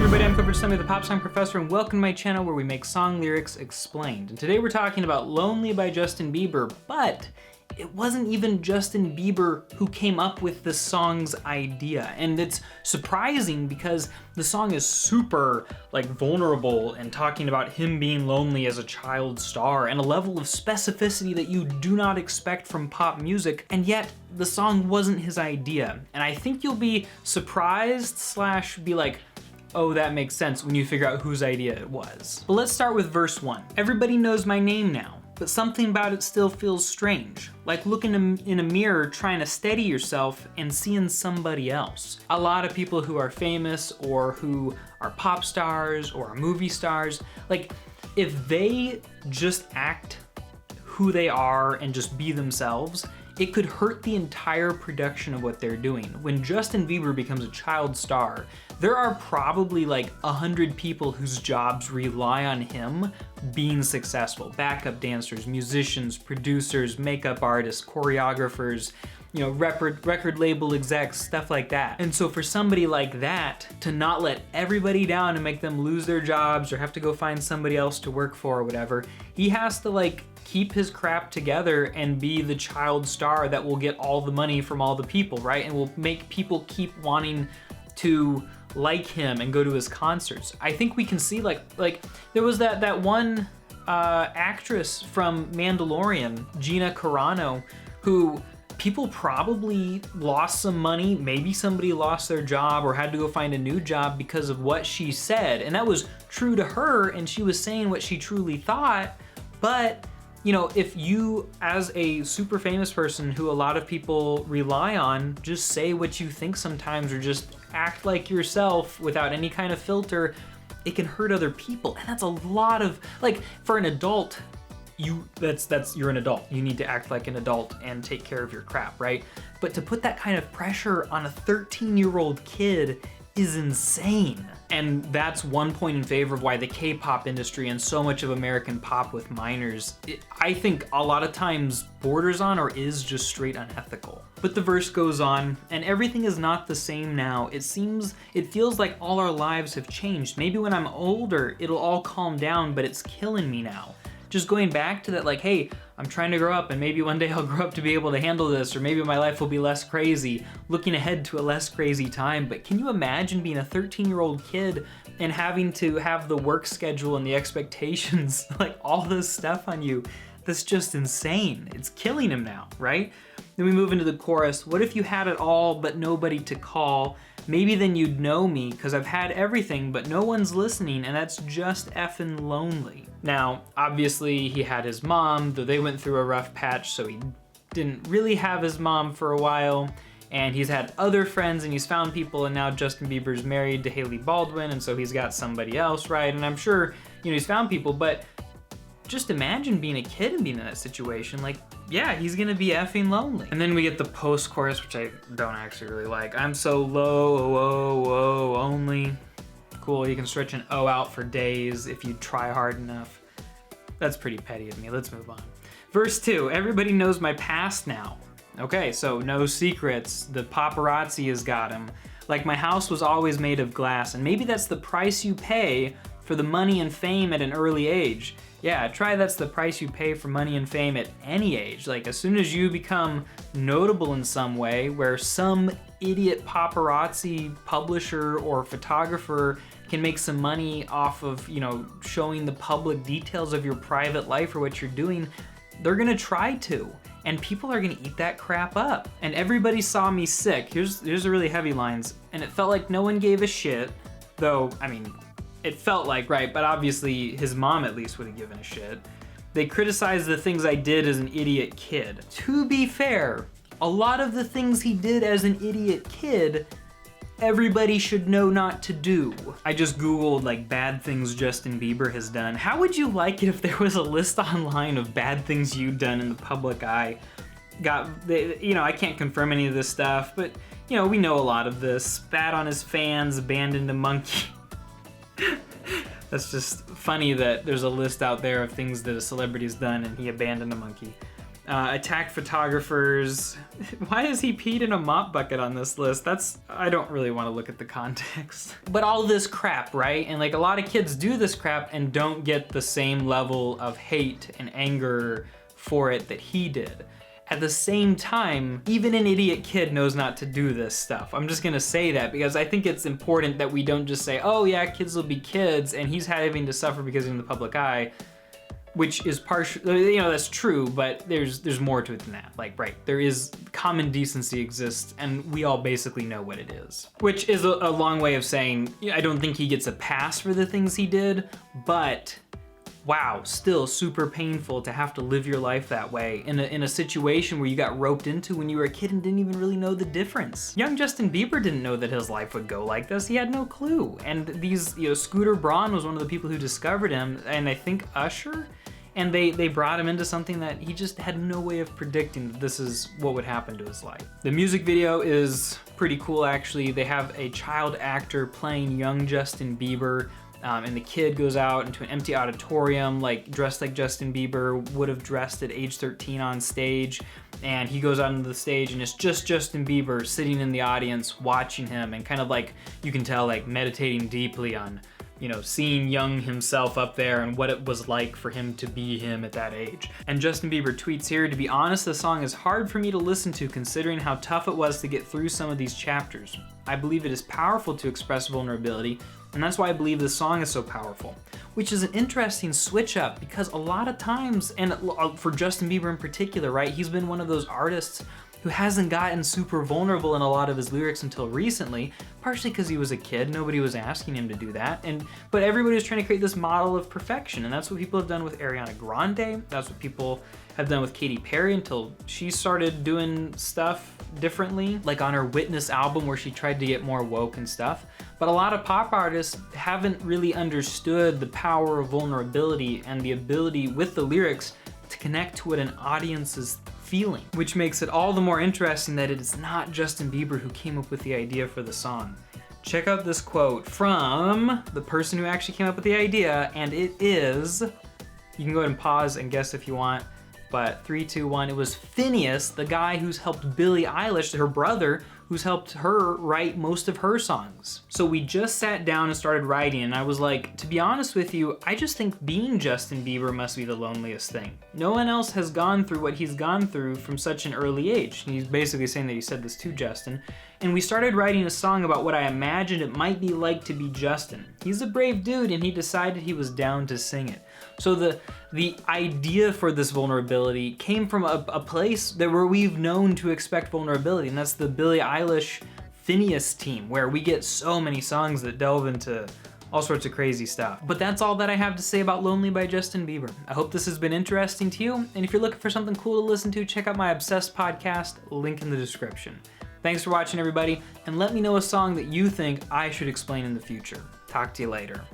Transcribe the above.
everybody, I'm Clifford Summy, the Pop Song Professor, and welcome to my channel where we make song lyrics explained. And today we're talking about Lonely by Justin Bieber, but it wasn't even Justin Bieber who came up with the song's idea. And it's surprising because the song is super vulnerable and talking about him being lonely as a child star and a level of specificity that you do not expect from pop music, and yet the song wasn't his idea. And I think you'll be surprised slash be like, oh, that makes sense when you figure out whose idea it was. But let's start with verse 1. Everybody knows my name now, but something about it still feels strange. Like looking in a mirror trying to steady yourself and seeing somebody else. A lot of people who are famous or who are pop stars or are movie stars, if they just act who they are and just be themselves, it could hurt the entire production of what they're doing. When Justin Bieber becomes a child star, there are probably 100 people whose jobs rely on him being successful. Backup dancers, musicians, producers, makeup artists, choreographers, record label execs, stuff like that. And so for somebody like that to not let everybody down and make them lose their jobs or have to go find somebody else to work for or whatever, he has to keep his crap together and be the child star that will get all the money from all the people, right? And will make people keep wanting to like him and go to his concerts. I think we can see there was that one actress from Mandalorian, Gina Carano, who people probably lost some money, maybe somebody lost their job or had to go find a new job because of what she said. And that was true to her, and she was saying what she truly thought. But if you, as a super famous person who a lot of people rely on, just say what you think sometimes or just act like yourself without any kind of filter, it can hurt other people. And that's a lot of, for an adult, you're an adult. You need to act like an adult and take care of your crap, right? But to put that kind of pressure on a 13-year-old kid is insane. And that's one point in favor of why the K-pop industry and so much of American pop with minors, I think a lot of times borders on or is just straight unethical. But the verse goes on, and everything is not the same now. It feels like all our lives have changed. Maybe when I'm older, it'll all calm down, but it's killing me now. Just going back to that, hey, I'm trying to grow up and maybe one day I'll grow up to be able to handle this, or maybe my life will be less crazy, looking ahead to a less crazy time. But can you imagine being a 13-year-old kid and having to have the work schedule and the expectations, all this stuff on you? That's just insane. It's killing him now, right? Then we move into the chorus. What if you had it all but nobody to call? Maybe then you'd know me, cause I've had everything but no one's listening, and that's just effing lonely. Now, obviously he had his mom, though they went through a rough patch, so he didn't really have his mom for a while. And he's had other friends and he's found people, and now Justin Bieber's married to Hailey Baldwin, and so he's got somebody else, right? And I'm sure, he's found people, but just imagine being a kid and being in that situation. Yeah, he's gonna be effing lonely. And then we get the post-chorus, which I don't actually really like. I'm so low, oh, oh, only. Cool, you can stretch an O out for days if you try hard enough. That's pretty petty of me, let's move on. Verse 2, everybody knows my past now. Okay, so no secrets, the paparazzi has got him. My house was always made of glass, and maybe that's the price you pay for the money and fame at an early age. Yeah, try that's the price you pay for money and fame at any age. As soon as you become notable in some way, where some idiot paparazzi publisher or photographer can make some money off of, showing the public details of your private life or what you're doing, they're gonna try to. And people are gonna eat that crap up. And everybody saw me sick. Here's the really heavy lines. And it felt like no one gave a shit, though, it felt like, right, but obviously his mom at least would have given a shit. They criticized the things I did as an idiot kid. To be fair, a lot of the things he did as an idiot kid, everybody should know not to do. I just Googled bad things Justin Bieber has done. How would you like it if there was a list online of bad things you'd done in the public eye? I can't confirm any of this stuff, but we know a lot of this. Spat on his fans, abandoned a monkey. That's just funny that there's a list out there of things that a celebrity's done and he abandoned a monkey. attacked photographers. Why is he peed in a mop bucket on this list? I don't really want to look at the context. But all this crap, right? And like a lot of kids do this crap and don't get the same level of hate and anger for it that he did. At the same time, even an idiot kid knows not to do this stuff. I'm just gonna say that because I think it's important that we don't just say, oh yeah, kids will be kids and he's having to suffer because he's in the public eye, which is partially, that's true, but there's more to it than that. Like, right, there is common decency exists and we all basically know what it is. Which is a long way of saying, I don't think he gets a pass for the things he did, but wow, still super painful to have to live your life that way in a situation where you got roped into when you were a kid and didn't even really know the difference. Young Justin Bieber didn't know that his life would go like this. He had no clue. And these, Scooter Braun was one of the people who discovered him, and I think Usher, and they brought him into something that he just had no way of predicting that this is what would happen to his life. The music video is pretty cool, actually. They have a child actor playing young Justin Bieber. And the kid goes out into an empty auditorium, like dressed like Justin Bieber would have dressed at age 13 on stage. And he goes out into the stage and it's just Justin Bieber sitting in the audience watching him and kind of like, you can tell, like meditating deeply on, seeing young himself up there and what it was like for him to be him at that age. And Justin Bieber tweets here, to be honest, the song is hard for me to listen to considering how tough it was to get through some of these chapters. I believe it is powerful to express vulnerability, and that's why I believe this song is so powerful. Which is an interesting switch up because a lot of times, and for Justin Bieber in particular, right, he's been one of those artists who hasn't gotten super vulnerable in a lot of his lyrics until recently, partially because he was a kid, nobody was asking him to do that, but everybody was trying to create this model of perfection, and that's what people have done with Ariana Grande, that's what people have done with Katy Perry until she started doing stuff differently, like on her Witness album where she tried to get more woke and stuff. But a lot of pop artists haven't really understood the power of vulnerability and the ability with the lyrics to connect to what an audience is feeling, which makes it all the more interesting that it is not Justin Bieber who came up with the idea for the song. Check out this quote from the person who actually came up with the idea, and it is, you can go ahead and pause and guess if you want, but 3, 2, 1, it was Phineas, the guy who's helped Billie Eilish, her brother, who's helped her write most of her songs. So we just sat down and started writing, and I was like, to be honest with you, I just think being Justin Bieber must be the loneliest thing. No one else has gone through what he's gone through from such an early age. And he's basically saying that he said this to Justin. And we started writing a song about what I imagined it might be like to be Justin. He's a brave dude, and he decided he was down to sing it. So the idea for this vulnerability came from a place where we've known to expect vulnerability, and that's the Billie Eilish Phineas team, where we get so many songs that delve into all sorts of crazy stuff. But that's all that I have to say about Lonely by Justin Bieber. I hope this has been interesting to you, and if you're looking for something cool to listen to, check out my Obsessed podcast, link in the description. Thanks for watching, everybody, and let me know a song that you think I should explain in the future. Talk to you later.